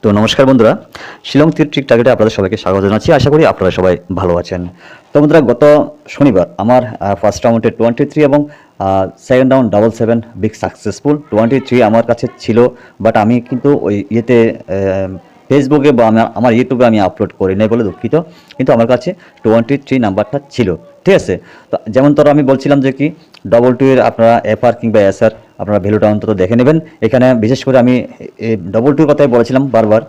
তো নমস্কার বন্ধুরা, শিলং তীর ট্রিক টার্গেটে আপনাদের সবাইকে স্বাগত জানাচ্ছি। আশা করি আপনারা সবাই ভালো আছেন। তো বন্ধুরা, গত শনিবার আমার ফার্স্ট রাউন্ডে 23 এবং সেকেন্ড রাউন্ড 77 বিগ সাকসেসফুল। 23 আমার কাছে ছিল, বাট আমি কিন্তু ওই ইয়েতে ফেসবুকে বা আমার ইউটিউবে আমি আপলোড করি নাই বলে দুঃখিত, কিন্তু আমার কাছে 23 নাম্বারটা ছিল। ঠিক আছে, তো যেমন ধরো আমি বলছিলাম যে কি ডবল টু এর আপনারা এফআর কিংবা এসআর আপনারা ভ্যালুটা অন্তত দেখে নেবেন। এখানে বিশেষ করে আমি ডবল টুর কথাই বলেছিলাম বারবার,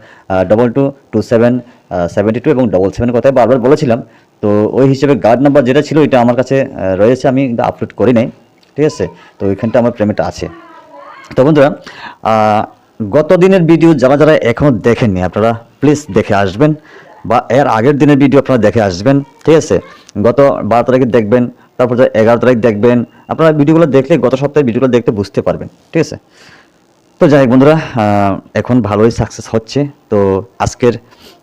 222772 এবং 77 কথাই বারবার বলেছিলাম। তো ওই হিসেবে গার্ড নাম্বার যেটা ছিল এটা আমার কাছে রয়েছে, আমি আপলোড করি নাই। ঠিক আছে, তো ওইখানটা আমার পেমেন্ট আছে। তো বন্ধুরা, গত দিনের ভিডিও যারা যারা এখনও দেখেননি আপনারা প্লিজ দেখে আসবেন, বা এর আগের দিনের ভিডিও আপনারা দেখে আসবেন। ঠিক আছে, গত 12 তারিখে দেখবেন, তারপর 11 তারিখ দেখবেন। আপনারা ভিডিওগুলো দেখলে গত সপ্তাহে ভিডিওগুলো দেখতে বুঝতে পারবেন। ঠিক আছে, তো যাই হোক বন্ধুরা, এখন ভালোই সাকসেস হচ্ছে। তো আজকের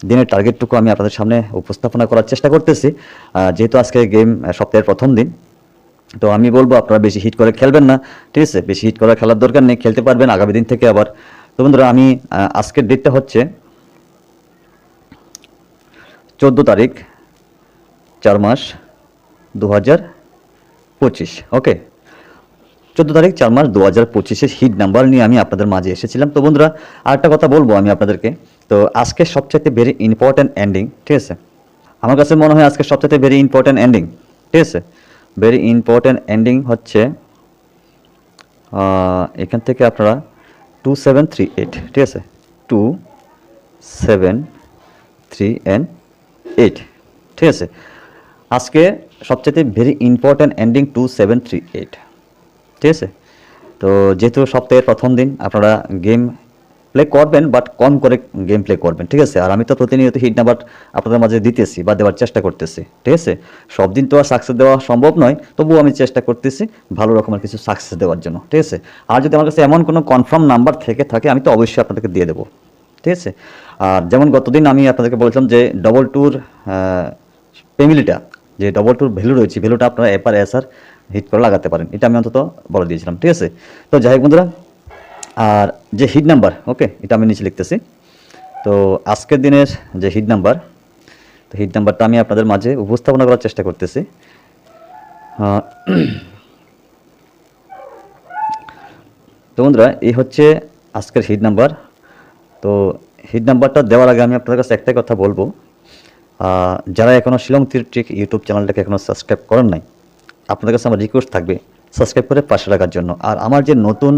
দিনের টার্গেটটুকু আমি আপনাদের সামনে উপস্থাপনা করার চেষ্টা করতেছি, যেহেতু আজকে গেম সপ্তাহের প্রথম দিন। তো আমি বলবো আপনারা বেশি হিট করে খেলবেন না। ঠিক আছে, বেশি হিট করে খেলার দরকার নেই, খেলতে পারবেন আগামী দিন থেকে আবার। তো বন্ধুরা, আমি আজকের ডেটটা হচ্ছে 14 তারিখ 4 মাস 2025। ওকে, 14 তারিখ 4 মাস 2025-এর হিট নাম্বার নিয়ে আমি আপনাদের মাঝে এসেছিলাম। তো বন্ধুরা, আরেকটা কথা বলবো আমি আপনাদেরকে। তো আজকে সবচেয়ে ভেরি ইম্পর্ট্যান্ট এন্ডিং, ঠিক আছে, আমার কাছে মনে হয় আজকে সবচেয়ে ভেরি ইম্পর্ট্যান্ট এন্ডিং, ঠিক আছে, ভেরি ইম্পর্ট্যান্ট এন্ডিং হচ্ছে এখান থেকে আপনারা 2738, ঠিক আছে, 2738, ঠিক আছে। আজকে সবচেয়ে ভেরি ইম্পর্ট্যান্ট এন্ডিং 2738, ঠিক আছে। তো যেহেতু সপ্তাহের প্রথম দিন আপনারা গেম প্লে করবেন, বাট কম করে গেম প্লে করবেন। ঠিক আছে, আর আমি তো প্রতিনিয়ত হিট নাম্বার আপনাদের মাঝে দিতেছি বা দেওয়ার চেষ্টা করতেছি। ঠিক আছে, সব দিন তো আর সাকসেস দেওয়া সম্ভব নয়, তবুও আমি চেষ্টা করতেছি ভালো রকমের কিছু সাকসেস দেওয়ার জন্য। ঠিক আছে, আর যদি আমার কাছে এমন কোনো কনফার্ম নাম্বার থেকে থাকে আমি তো অবশ্যই আপনাদেরকে দিয়ে দেবো। ঠিক আছে, আর যেমন গতদিন আমি আপনাদেরকে বলছিলাম যে ডবল টুর ফ্যামিলিটা, যে ডবল টুর ভ্যালু রয়েছে, ভ্যালুটা আপনারা এপার এসার হিট করে লাগাতে পারেন, এটা আমি অন্তত বলে দিয়েছিলাম। ঠিক আছে, তো যাই হোক বন্ধুরা, আর যে হিট নাম্বার, ওকে, এটা আমি নিচে লিখতেছি। তো আজকের দিনের যে হিট নাম্বার, তো হিট নাম্বারটা আমি আপনাদের মাঝে উপস্থাপনা করার চেষ্টা করতেছি। তো বন্ধুরা, এই হচ্ছে আজকের হিট নাম্বার। তো হিট নাম্বারটা দেওয়ার আগে আমি আপনাদের কাছে একটাই কথা বলবো, যারা এখনও শিলং তীর ট্রিক ইউটিউব চ্যানেলটাকে এখনও সাবস্ক্রাইব করেন নাই, আপনাদের কাছে আমার রিকোয়েস্ট থাকবে সাবস্ক্রাইব করে পাশে রাখার জন্য। আর আমার যে নতুন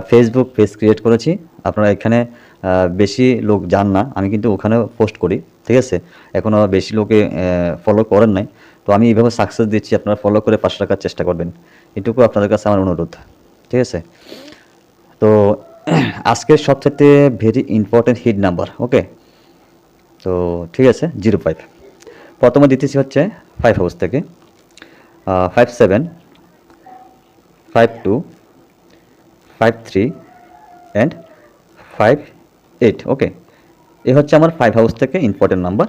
ফেসবুক পেজ ক্রিয়েট করেছি, আপনারা এখানে বেশি লোক যান না, আমি কিন্তু ওখানে পোস্ট করি। ঠিক আছে, এখনও বেশি লোকে ফলো করেন নাই, তো আমি এইভাবে সাকসেস দিচ্ছি, আপনারা ফলো করে পাশে রাখার চেষ্টা করবেন, এটুকু আপনাদের কাছে আমার অনুরোধ। ঠিক আছে, তো আজকের সবচেয়ে ভেরি ইম্পর্টেন্ট হিট নাম্বার, ওকে। তো ঠিক আছে, 05 প্রথমে দিতেছি হচ্ছে 5 হাউস থেকে 57 52 53 অ্যান্ড 58। ওকে, এ হচ্ছে আমার 5 হাউস থেকে ইম্পর্টেন্ট নাম্বার।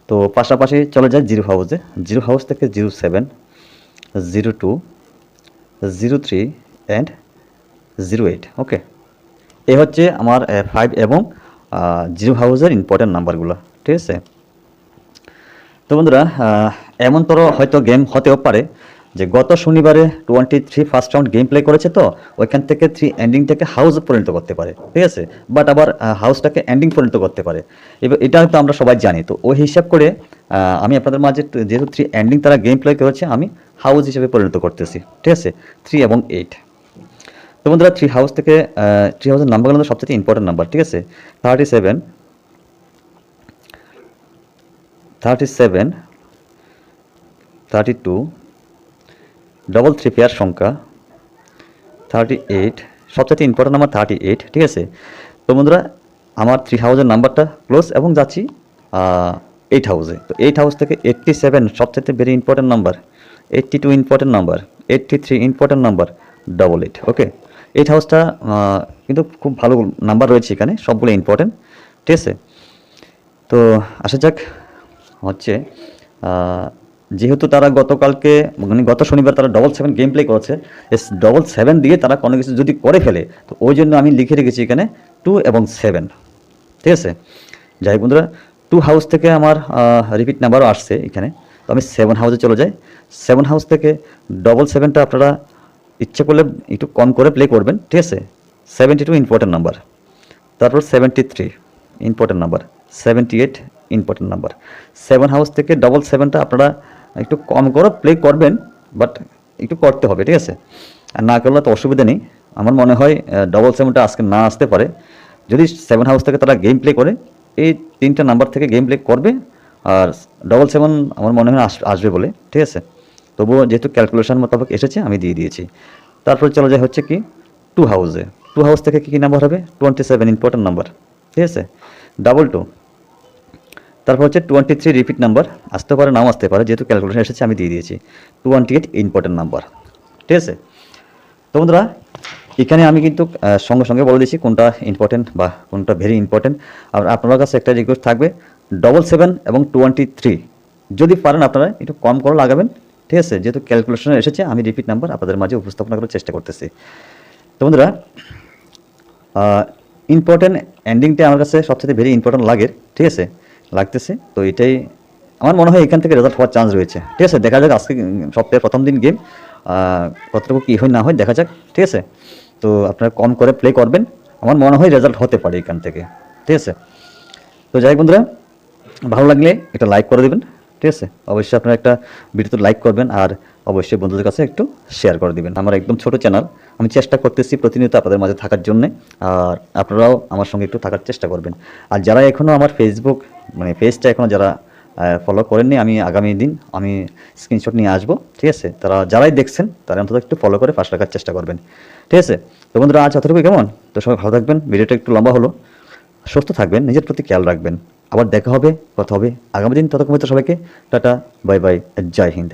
তো পাশাপাশি চলে যায় 0 হাউসে, 0 হাউস থেকে 07 02 03 অ্যান্ড 08। ওকে, এ হচ্ছে আমার 5 এবং 0 হাউসের ইম্পর্টেন্ট নাম্বারগুলো। ঠিক আছে, তো বন্ধুরা, এমন তোর হয়তো গেম হতেও পারে যে গত শনিবারে 23 ফার্স্ট রাউন্ড গেম প্লে করেছে, তো ওইখান থেকে 3 এন্ডিংটাকে হাউস পরিণত করতে পারে। ঠিক আছে, বাট আবার হাউসটাকে এন্ডিং পরিণত করতে পারে, এবার এটা তো আমরা সবাই জানি। তো ওই হিসাব করে আমি আপনাদের মাঝে যেহেতু 3 এন্ডিং তারা গেম প্লে করেছে, আমি হাউস হিসেবে পরিণত করতেছি। ঠিক আছে, 3 এবং 8। তো বন্ধুরা, 3 হাউস থেকে 3 হাউসের নাম্বারগুলো সবচেয়ে ইম্পর্টেন্ট নাম্বার। ঠিক আছে, 37 32 ডবল 3 পেয়ার সংখ্যা 38, সবচেয়ে ইম্পর্টেন্ট নাম্বার 38। ঠিক আছে, তো বন্ধুরা, আমার 3 হাউসের নাম্বারটা ক্লোজ এবং যাচ্ছি 8 হাউসে। তো 8 হাউস থেকে 87 সবচেয়ে very important number, 82 important number, 83 important number, 88। ওকে, 8 হাউসটা কিন্তু খুব ভালো নাম্বার রয়েছে এখানে, সবগুলো ইম্পর্টেন্ট। ঠিক আছে, তো আসা যাক হচ্ছে যেহেতু তারা গতকালকে মানে গত শনিবার তারা 77 গেম প্লে করেছে, 77 দিয়ে তারা কোনো কিছু যদি করে ফেলে, তো ওই জন্য আমি লিখে রেখেছি এখানে 2 এবং 7। ঠিক আছে। যাই হোক বন্ধুরা, 2 হাউস থেকে আমার রিপিট নাম্বারও আসছে এখানে। তো আমি 7 হাউসে চলে যাই। 7 হাউস থেকে ডবল 7টা আপনারা ইচ্ছে করলে একটু কম করে প্লে করবেন, ঠিক আছে। 72 ইম্পর্টেন্ট নাম্বার। তারপর 73 important number, 78 important number. 7 house থেকে ডবল 7টা আপনারা একটু কম করে প্লে করবেন, বাট একটু করতে হবে, ঠিক আছে। আর না করলে তো অসুবিধা নেই। আমার মনে হয় ডবল 7টা আজকে না আসতে পারে। যদি 7 হাউস থেকে তারা গেম প্লে করে, এই 3টা নাম্বার থেকে গেম প্লে করবে। আর ডবল 7 আমার মনে হয় আসবে বলে, ঠিক আছে। তবুও যেহেতু ক্যালকুলেশন মোতাবেক এসেছে, আমি দিয়ে দিয়েছি। তারপর চলে যায় হচ্ছে কি 2 হাউসে। 2 হাউস থেকে কী নাম্বার হবে? 27 ইম্পর্টেন্ট নাম্বার, ঠিক আছে। ডাবল 2, তারপর হচ্ছে 23 রিপিট নাম্বার, আসতে পারে নাও আসতে পারে, যেহেতু ক্যালকুলেশন এসেছে আমি দিয়ে দিয়েছি। 28 ইম্পর্টেন্ট নাম্বার, ঠিক আছে। তো বন্ধুরা, এখানে আমি কিন্তু সঙ্গে সঙ্গে বলে দিচ্ছি কোনটা ইম্পর্টেন্ট বা কোনটা ভেরি ইম্পর্টেন্ট। আর আপনার কাছে একটা রিকোয়েস্ট থাকবে, ডবল 7 এবং 23 যদি পারেন আপনারা একটু কম করে লাগাবেন, ঠিক আছে। যেহেতু ক্যালকুলেশনে এসেছে, আমি রিপিট নাম্বার আপনাদের মাঝে উপস্থাপনা করার চেষ্টা করতেছি। তো বন্ধুরা, ইম্পর্টেন্ট এন্ডিংটা আমার কাছে সবচেয়ে ভেরি ইম্পর্টেন্ট লাগে, ঠিক আছে, লাগতেছে। তো এটাই আমার মনে হয় এখান থেকে রেজাল্ট হওয়ার চান্স রয়েছে, ঠিক আছে। দেখা যাক আজকে সপ্তাহের প্রথম দিন গেম কতটুকু কী হয় না হয় দেখা যাক, ঠিক আছে। তো আপনারা কম করে প্লে করবেন, আমার মনে হয় রেজাল্ট হতে পারে এখান থেকে, ঠিক আছে। তো যাই হোক বন্ধুরা, ভালো লাগলে একটা লাইক করে দেবেন, ঠিক আছে। অবশ্যই আপনারা একটা ভিডিওতে লাইক করবেন, আর অবশ্যই বন্ধুদের কাছে একটু শেয়ার করে দিবেন। আমার একদম ছোট চ্যানেল, আমি চেষ্টা করতেছি প্রতিনিয়ত আপনাদের মাঝে থাকার জন্যে, আর আপনারাও আমার সঙ্গে একটু থাকার চেষ্টা করবেন। আর যারা এখনও আমার ফেসবুক পেজটা এখনও যারা ফলো করেননি, আমি আগামী দিন আমি স্ক্রিনশট নিয়ে আসবো, ঠিক আছে। তারা যারাই দেখছেন তারা অন্তত একটু ফলো করে পাশে রাখার চেষ্টা করবেন, ঠিক আছে। তো বন্ধুরা, আজ এতটুকু, কেমন? তো সবাই ভালো থাকবেন, ভিডিওটা একটু লম্বা হলো, সুস্থ থাকবেন, নিজের প্রতি খেয়াল রাখবেন। আবার দেখা হবে, কথা হবে আগামী দিন। ততক্ষণ সবাইকে টাটা, বাই বাই, জয় হিন্দ।